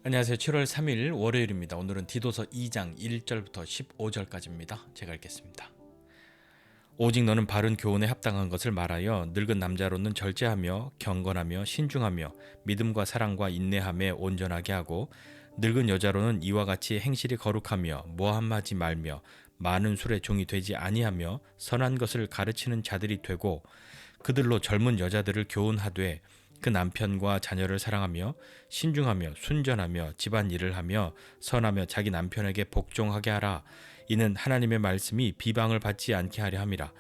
안녕하세요. 7월 3일 월요일입니다. 오늘은 디도서 2장 1절부터 15절까지입니다. 제가 읽겠습니다. 오직 너는 바른 교훈에 합당한 것을 말하여 늙은 남자로는 절제하며 경건하며 신중하며 믿음과 사랑과 인내함에 온전하게 하고 늙은 여자로는 이와 같이 행실이 거룩하며 모함하지 말며 많은 술의 종이 되지 아니하며 선한 것을 가르치는 자들이 되고 그들로 젊은 여자들을 교훈하되 그 남편과 자녀를 사랑하며 신중하며 순전하며 집안일을 하며 선하며 자기 남편에게 복종하게 하라. 이는 하나님의 말씀이 비방을 받지 않게 하려 함이라.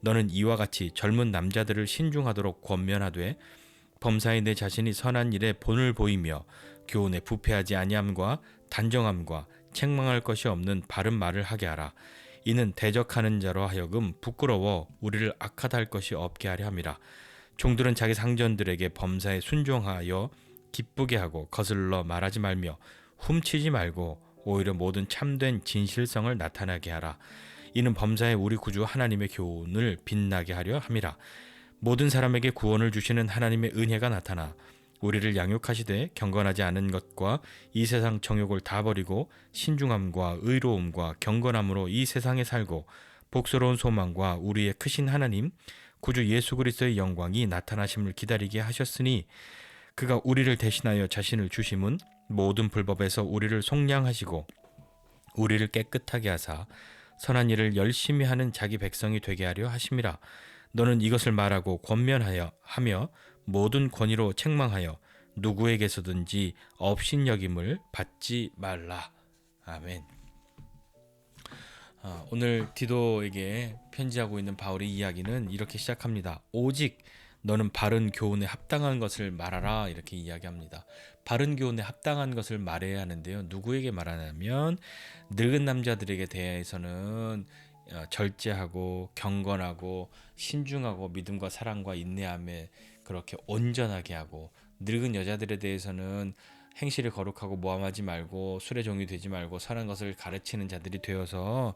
너는 이와 같이 젊은 남자들을 신중하도록 권면하되 범사에 내 자신이 선한 일에 본을 보이며 교훈에 부패하지 아니함과 단정함과 책망할 것이 없는 바른 말을 하게 하라. 이는 대적하는 자로 하여금 부끄러워 우리를 악하다 할 것이 없게 하려 함이라. 종들은 자기 상전들에게 범사에 순종하여 기쁘게 하고 거슬러 말하지 말며 훔치지 말고 오히려 모든 참된 진실성을 나타나게 하라. 이는 범사에 우리 구주 하나님의 교훈을 빛나게 하려 함이라. 모든 사람에게 구원을 주시는 하나님의 은혜가 나타나 우리를 양육하시되 경건하지 않은 것과 이 세상 정욕을 다 버리고 신중함과 의로움과 경건함으로 이 세상에 살고 복스러운 소망과 우리의 크신 하나님 구주 예수 그리스도의 영광이 나타나심을 기다리게 하셨으니 그가 우리를 대신하여 자신을 주심은 모든 불법에서 우리를 속량하시고 우리를 깨끗하게 하사 선한 일을 열심히 하는 자기 백성이 되게 하려 하심이라. 너는 이것을 말하고 권면하여 하며 모든 권위로 책망하여 누구에게서든지 업신여김을 받지 말라. 아멘. 오늘 디도에게 편지하고 있는 바울의 이야기는 이렇게 시작합니다. 오직 너는 바른 교훈에 합당한 것을 말하라, 이렇게 이야기합니다. 바른 교훈에 합당한 것을 말해야 하는데요. 누구에게 말하냐면 늙은 남자들에게 대해서는 절제하고 경건하고 신중하고 믿음과 사랑과 인내함에 그렇게 온전하게 하고, 늙은 여자들에 대해서는 행실을 거룩하고 모함하지 말고 술의 종이 되지 말고 선한 것을 가르치는 자들이 되어서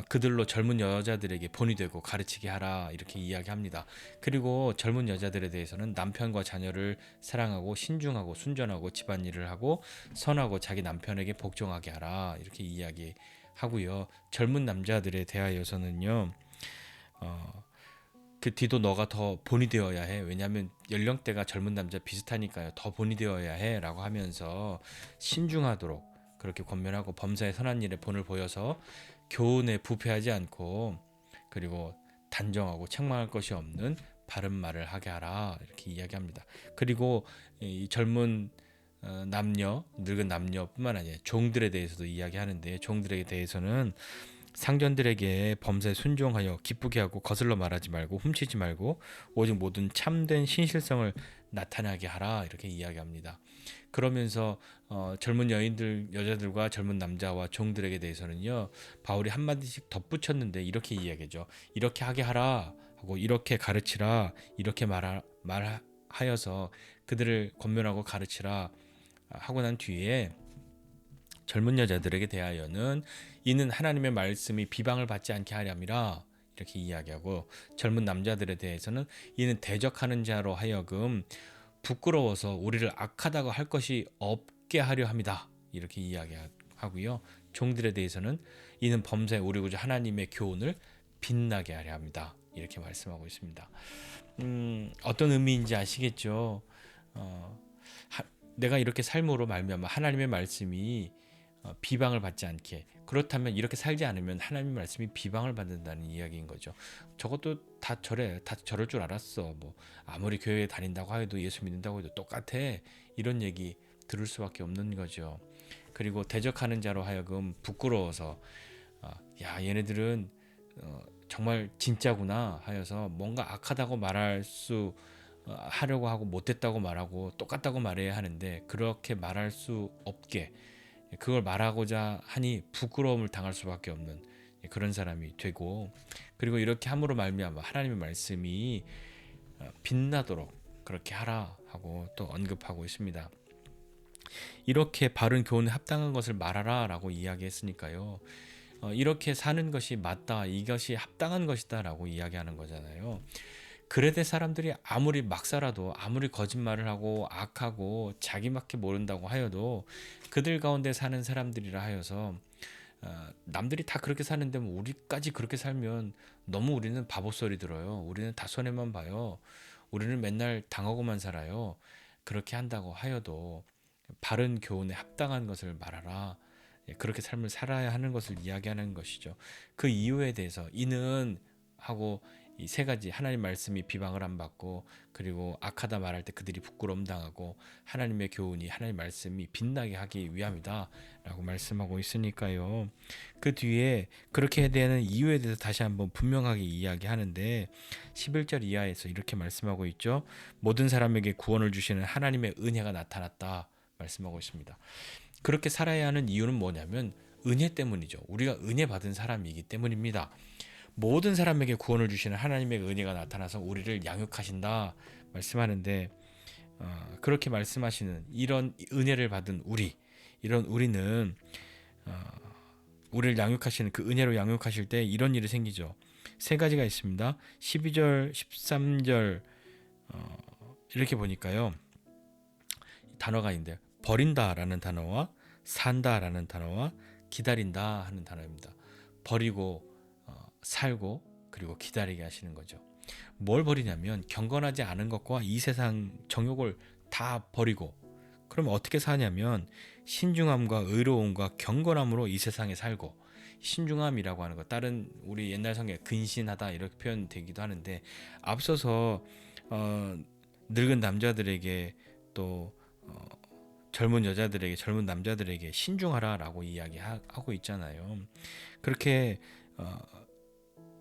그들로 젊은 여자들에게 본이 되고 가르치게 하라, 이렇게 이야기합니다. 그리고 젊은 여자들에 대해서는 남편과 자녀를 사랑하고 신중하고 순전하고 집안일을 하고 선하고 자기 남편에게 복종하게 하라, 이렇게 이야기하고요. 젊은 남자들에 대하여서는요, 그 뒤도 너가 더 본이 되어야 해. 왜냐하면 연령대가 젊은 남자 비슷하니까요. 더 본이 되어야 해 라고 하면서 신중하도록 그렇게 권면하고 범사에 선한 일에 본을 보여서 교훈에 부패하지 않고 그리고 단정하고 책망할 것이 없는 바른 말을 하게 하라, 이렇게 이야기합니다. 그리고 이 젊은 남녀, 늙은 남녀뿐만 아니라 종들에 대해서도 이야기하는데, 종들에 대해서는 상전들에게 범사에 순종하여 기쁘게 하고 거슬러 말하지 말고 훔치지 말고 오직 모든 참된 신실성을 나타나게 하라, 이렇게 이야기합니다. 그러면서 젊은 여자들과 젊은 남자와 종들에게 대해서는요, 바울이 한마디씩 덧붙였는데 이렇게 이야기죠. 이렇게 하게 하라 하고 이렇게 가르치라, 이렇게 말하여서 그들을 권면하고 가르치라 하고 난 뒤에 젊은 여자들에게 대하여는 이는 하나님의 말씀이 비방을 받지 않게 하려 함이라, 이렇게 이야기하고, 젊은 남자들에 대해서는 이는 대적하는 자로 하여금 부끄러워서 우리를 악하다고 할 것이 없게 하려 합니다, 이렇게 이야기하고요. 종들에 대해서는 이는 범사에 우리 구주 하나님의 교훈을 빛나게 하려 합니다, 이렇게 말씀하고 있습니다. 어떤 의미인지 아시겠죠? 내가 이렇게 삶으로 말미암아 하나님의 말씀이 비방을 받지 않게, 그렇다면 이렇게 살지 않으면 하나님의 말씀이 비방을 받는다는 이야기인 거죠. 저것도 다 저래, 다 저럴 줄 알았어, 뭐 아무리 교회에 다닌다고 해도 예수 믿는다고 해도 똑같아, 이런 얘기 들을 수밖에 없는 거죠. 그리고 대적하는 자로 하여금 부끄러워서 야, 얘네들은 정말 진짜구나 하여서 뭔가 악하다고 말할 수 하려고 하고 못됐다고 말하고 똑같다고 말해야 하는데 그렇게 말할 수 없게, 그걸 말하고자 하니 부끄러움을 당할 수밖에 없는 그런 사람이 되고, 그리고 이렇게 함으로 말미암아 하나님의 말씀이 빛나도록 그렇게 하라 하고 또 언급하고 있습니다. 이렇게 바른 교훈에 합당한 것을 말하라 라고 이야기했으니까요, 이렇게 사는 것이 맞다, 이것이 합당한 것이다 라고 이야기하는 거잖아요. 그레데 사람들이 아무리 막 살아도, 아무리 거짓말을 하고 악하고 자기밖에 모른다고 하여도 그들 가운데 사는 사람들이라 하여서 남들이 다 그렇게 사는데 뭐 우리까지 그렇게 살면 너무 우리는 바보 소리 들어요. 우리는 다 손해만 봐요. 우리는 맨날 당하고만 살아요. 그렇게 한다고 하여도 바른 교훈에 합당한 것을 말하라. 그렇게 삶을 살아야 하는 것을 이야기하는 것이죠. 그 이유에 대해서 이는 하고 이 세 가지 하나님 말씀이 비방을 안 받고, 그리고 악하다 말할 때 그들이 부끄러움 당하고, 하나님의 교훈이 하나님 말씀이 빛나게 하기 위함이다라고 말씀하고 있으니까요. 그 뒤에 그렇게 해야 되는 이유에 대해서 다시 한번 분명하게 이야기하는데 11절 이하에서 이렇게 말씀하고 있죠. 모든 사람에게 구원을 주시는 하나님의 은혜가 나타났다 말씀하고 있습니다. 그렇게 살아야 하는 이유는 뭐냐면 은혜 때문이죠. 우리가 은혜 받은 사람이기 때문입니다. 모든 사람에게 구원을 주시는 하나님의 은혜가 나타나서 우리를 양육하신다 말씀하는데, 그렇게 말씀하시는 이런 은혜를 받은 이런 우리는 우리를 양육하시는 그 은혜로 양육하실 때 이런 일이 생기죠. 세 가지가 있습니다. 12절, 13절 이렇게 보니까요. 단어가 있는데 버린다라는 단어와 산다라는 단어와 기다린다 하는 단어입니다. 버리고 살고 그리고 기다리게 하시는 거죠. 뭘 버리냐면 경건하지 않은 것과 이 세상 정욕을 다 버리고, 그럼 어떻게 사냐면 신중함과 의로움과 경건함으로 이 세상에 살고, 신중함이라고 하는 것, 다른 우리 옛날 성경에 근신하다 이렇게 표현되기도 하는데, 앞서서 늙은 남자들에게 또 젊은 여자들에게, 젊은 남자들에게 신중하라라고 이야기하고 있잖아요. 그렇게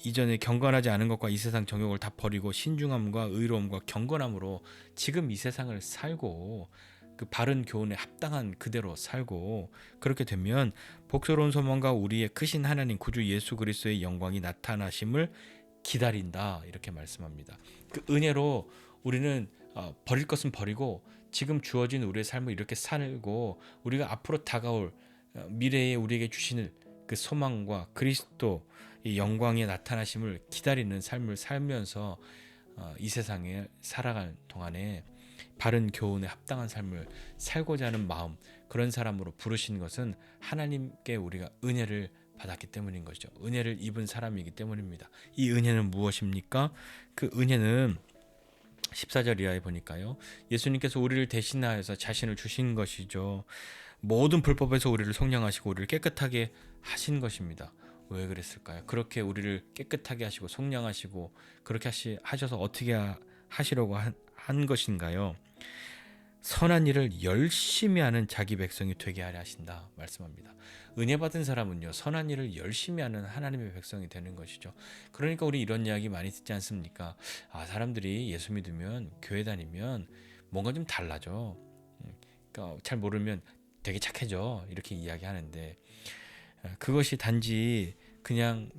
이전에 경건하지 않은 것과 이 세상 정욕을 다 버리고 신중함과 의로움과 경건함으로 지금 이 세상을 살고, 그 바른 교훈에 합당한 그대로 살고, 그렇게 되면 복스러운 소망과 우리의 크신 하나님 구주 예수 그리스도의 영광이 나타나심을 기다린다 이렇게 말씀합니다. 그 은혜로 우리는 버릴 것은 버리고 지금 주어진 우리의 삶을 이렇게 살고, 우리가 앞으로 다가올 미래에 우리에게 주시는 그 소망과 그리스도의 영광의 나타나심을 기다리는 삶을 살면서 이 세상에 살아가는 동안에 바른 교훈에 합당한 삶을 살고자 하는 마음, 그런 사람으로 부르신 것은 하나님께 우리가 은혜를 받았기 때문인 것이죠. 은혜를 입은 사람이기 때문입니다. 이 은혜는 무엇입니까? 그 은혜는 14절 이하에 보니까요. 예수님께서 우리를 대신하여서 자신을 주신 것이죠. 모든 불법에서 우리를 속량하시고 우리를 깨끗하게 하신 것입니다. 왜 그랬을까요? 그렇게 우리를 깨끗하게 하시고 속량하시고 그렇게 하셔서 어떻게 하시려고 한 것인가요? 선한 일을 열심히 하는 자기 백성이 되게 하려 하신다 말씀합니다. 은혜 받은 사람은요, 선한 일을 열심히 하는 하나님의 백성이 되는 것이죠. 그러니까 우리 이런 이야기 많이 듣지 않습니까? 사람들이 예수 믿으면, 교회 다니면 뭔가 좀 달라져. 그러니까 잘 모르면 되게 착해져 이렇게 이야기하는데, 그것이 단지 그냥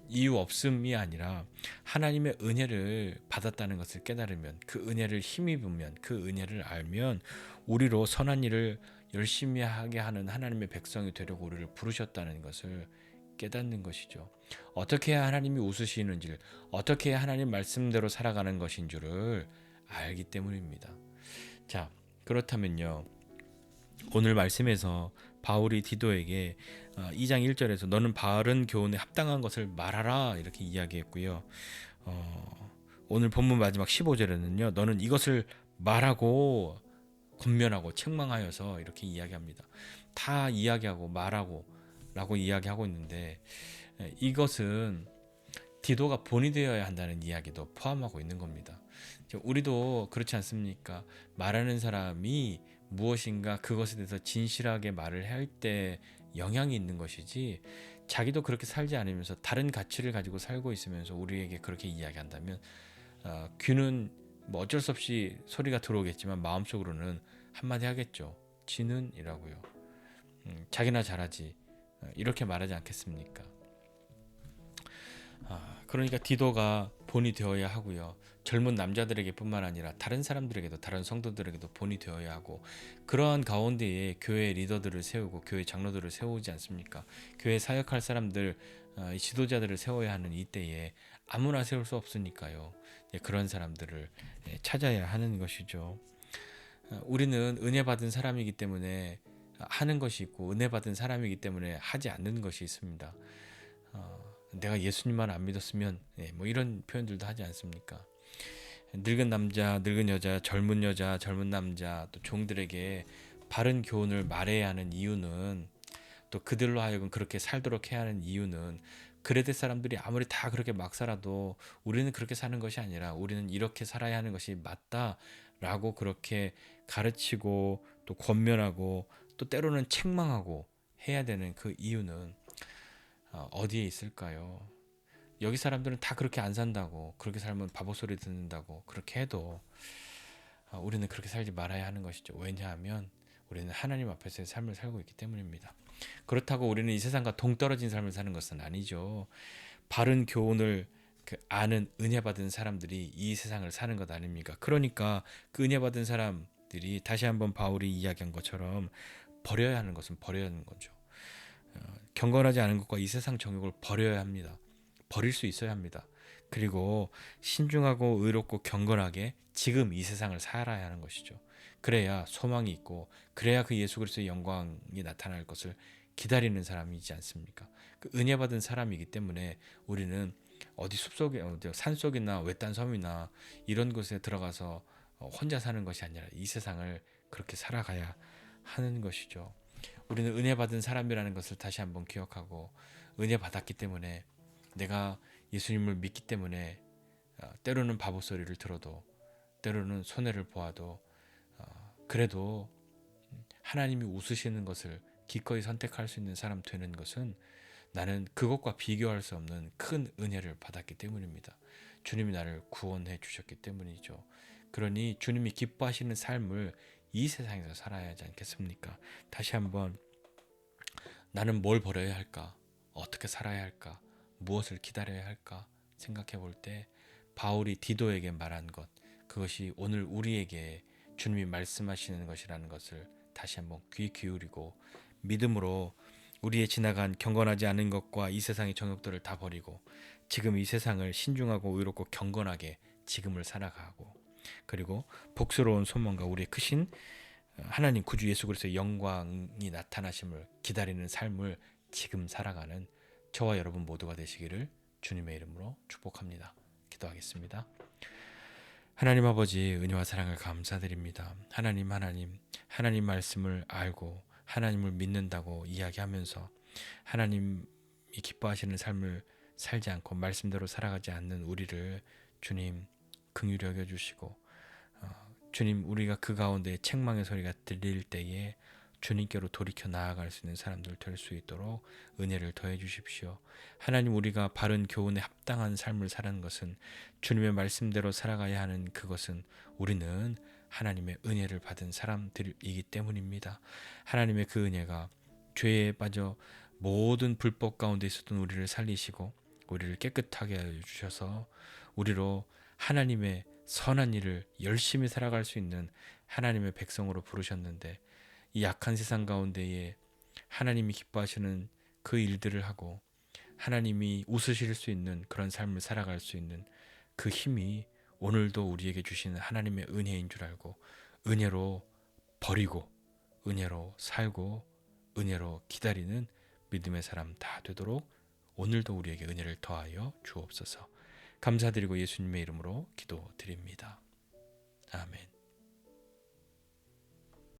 이유 없음이 아니라 하나님의 은혜를 받았다는 것을 깨달으면, 그 은혜를 힘입으면, 그 은혜를 알면 우리로 선한 일을 열심히 하게 하는 하나님의 백성이 되려고 우리를 부르셨다는 것을 깨닫는 것이죠. 어떻게 해야 하나님이 웃으시는지를, 어떻게 해야 하나님 말씀대로 살아가는 것인 줄을 알기 때문입니다. 자, 그렇다면요, 오늘 말씀에서 바울이 디도에게 2장 1절에서 너는 바른 교훈에 합당한 것을 말하라 이렇게 이야기했고요. 오늘 본문 마지막 15절에는요, 너는 이것을 말하고 권면하고 책망하여서 이렇게 이야기합니다. 다 이야기하고 말하고 라고 이야기하고 있는데, 이것은 디도가 본이 되어야 한다는 이야기도 포함하고 있는 겁니다. 우리도 그렇지 않습니까? 말하는 사람이 무엇인가 그것에 대해서 진실하게 말을 할 때 영향이 있는 것이지, 자기도 그렇게 살지 않으면서 다른 가치를 가지고 살고 있으면서 우리에게 그렇게 이야기한다면 귀는 뭐 어쩔 수 없이 소리가 들어오겠지만 마음속으로는 한마디 하겠죠. 지는 이라고요. 자기나 잘하지 이렇게 말하지 않겠습니까? 그러니까 디도가 본이 되어야 하고요. 젊은 남자들에게 뿐만 아니라 다른 사람들에게도, 다른 성도들에게도 본이 되어야 하고, 그러한 가운데에 교회 리더들을 세우고 교회 장로들을 세우지 않습니까? 교회 사역할 사람들, 지도자들을 세워야 하는 이때에 아무나 세울 수 없으니까요. 그런 사람들을 찾아야 하는 것이죠. 우리는 은혜 받은 사람이기 때문에 하는 것이 있고 은혜 받은 사람이기 때문에 하지 않는 것이 있습니다. 내가 예수님만 안 믿었으면 뭐 이런 표현들도 하지 않습니까? 늙은 남자, 늙은 여자, 젊은 남자 또 종들에게 바른 교훈을 말해야 하는 이유는 또 그들로 하여금 그렇게 살도록 해야 하는 이유는 그레데 사람들이 아무리 다 그렇게 막 살아도 우리는 그렇게 사는 것이 아니라 우리는 이렇게 살아야 하는 것이 맞다라고 그렇게 가르치고 또 권면하고 또 때로는 책망하고 해야 되는 그 이유는 어디에 있을까요? 여기 사람들은 다 그렇게 안 산다고, 그렇게 살면 바보 소리 듣는다고 그렇게 해도 우리는 그렇게 살지 말아야 하는 것이죠. 왜냐하면 우리는 하나님 앞에서의 삶을 살고 있기 때문입니다. 그렇다고 우리는 이 세상과 동떨어진 삶을 사는 것은 아니죠. 바른 교훈을 아는 은혜 받은 사람들이 이 세상을 사는 것 아닙니까? 그러니까 그 은혜 받은 사람들이 다시 한번 바울이 이야기한 것처럼 버려야 하는 것은 버려야 하는 거죠. 경건하지 않은 것과 이 세상 정욕을 버려야 합니다. 버릴 수 있어야 합니다. 그리고 신중하고 의롭고 경건하게 지금 이 세상을 살아야 하는 것이죠. 그래야 소망이 있고 그래야 그 예수 그리스도의 영광이 나타날 것을 기다리는 사람이지 않습니까? 그 은혜 받은 사람이기 때문에 우리는 어디 숲속에 산속이나 외딴 섬이나 이런 곳에 들어가서 혼자 사는 것이 아니라 이 세상을 그렇게 살아가야 하는 것이죠. 우리는 은혜 받은 사람이라는 것을 다시 한번 기억하고 은혜 받았기 때문에 내가 예수님을 믿기 때문에 때로는 바보 소리를 들어도 때로는 손해를 보아도 그래도 하나님이 웃으시는 것을 기꺼이 선택할 수 있는 사람 되는 것은 나는 그것과 비교할 수 없는 큰 은혜를 받았기 때문입니다. 주님이 나를 구원해 주셨기 때문이죠. 그러니 주님이 기뻐하시는 삶을 이 세상에서 살아야 하지 않겠습니까? 다시 한번 나는 뭘 버려야 할까? 어떻게 살아야 할까? 무엇을 기다려야 할까? 생각해 볼 때 바울이 디도에게 말한 것, 그것이 오늘 우리에게 주님이 말씀하시는 것이라는 것을 다시 한번 귀 기울이고 믿음으로 우리의 지나간 경건하지 않은 것과 이 세상의 정욕들을 다 버리고 지금 이 세상을 신중하고 의롭고 경건하게 지금을 살아가고 그리고 복스러운 소망과 우리의 크신 하나님 구주 예수 그리스도의 영광이 나타나심을 기다리는 삶을 지금 살아가는 저와 여러분 모두가 되시기를 주님의 이름으로 축복합니다. 기도하겠습니다. 하나님 아버지 은혜와 사랑을 감사드립니다. 하나님 말씀을 알고 하나님을 믿는다고 이야기하면서 하나님이 기뻐하시는 삶을 살지 않고 말씀대로 살아가지 않는 우리를 주님 긍휼히 여겨주시고 주님 우리가 그 가운데 책망의 소리가 들릴 때에 주님께로 돌이켜 나아갈 수 있는 사람들 될 수 있도록 은혜를 더해 주십시오. 하나님 우리가 바른 교훈에 합당한 삶을 사는 것은 주님의 말씀대로 살아가야 하는 그것은 우리는 하나님의 은혜를 받은 사람들이기 때문입니다. 하나님의 그 은혜가 죄에 빠져 모든 불법 가운데 있었던 우리를 살리시고 우리를 깨끗하게 하여 주셔서 우리로 하나님의 선한 일을 열심히 살아갈 수 있는 하나님의 백성으로 부르셨는데 이 약한 세상 가운데에 하나님이 기뻐하시는 그 일들을 하고 하나님이 웃으실 수 있는 그런 삶을 살아갈 수 있는 그 힘이 오늘도 우리에게 주시는 하나님의 은혜인 줄 알고 은혜로 버리고 은혜로 살고 은혜로 기다리는 믿음의 사람 다 되도록 오늘도 우리에게 은혜를 더하여 주옵소서. 감사드리고 예수님의 이름으로 기도드립니다. 아멘.